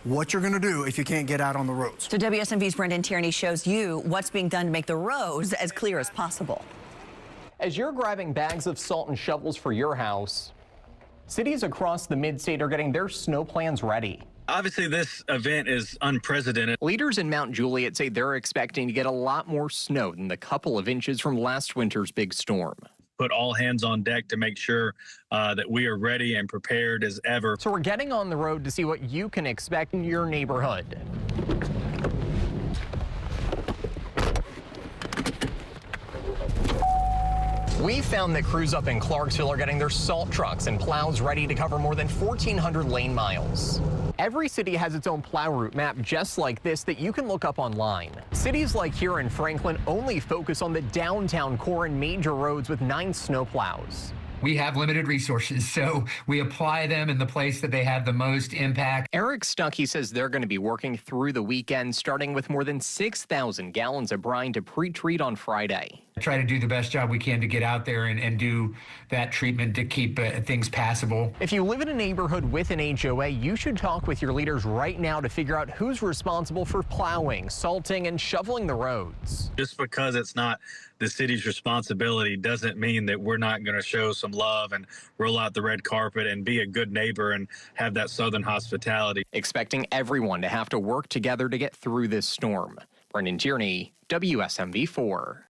what you're going to do if you can't get out on the roads. So WSMV's Brendan Tierney shows you what's being done to make the roads as clear as possible. As you're grabbing bags of salt and shovels for your house, cities across the mid-state are getting their snow plans ready. Obviously, this event is unprecedented. Leaders in Mount Juliet say they're expecting to get a lot more snow than the couple of inches from last winter's big storm. Put all hands on deck to make sure that we are ready and prepared as ever. So we're getting on the road to see what you can expect in your neighborhood. We found that crews up in Clarksville are getting their salt trucks and plows ready to cover more than 1,400 lane miles. Every city has its own plow route map just like this that you can look up online. Cities like here in Franklin only focus on the downtown core and major roads with 9 snow plows. We have limited resources, so we apply them in the place that they have the most impact. Eric Stuckey says they're going to be working through the weekend, starting with more than 6,000 gallons of brine to pre-treat on Friday. Try to do the best job we can to get out there and do that treatment to keep things passable. If you live in a neighborhood with an HOA, you should talk with your leaders right now to figure out who's responsible for plowing, salting, and shoveling the roads. Just because it's not the city's responsibility doesn't mean that we're not going to show some love and roll out the red carpet and be a good neighbor and have that Southern hospitality. Expecting everyone to have to work together to get through this storm. Brendan Tierney, WSMV4.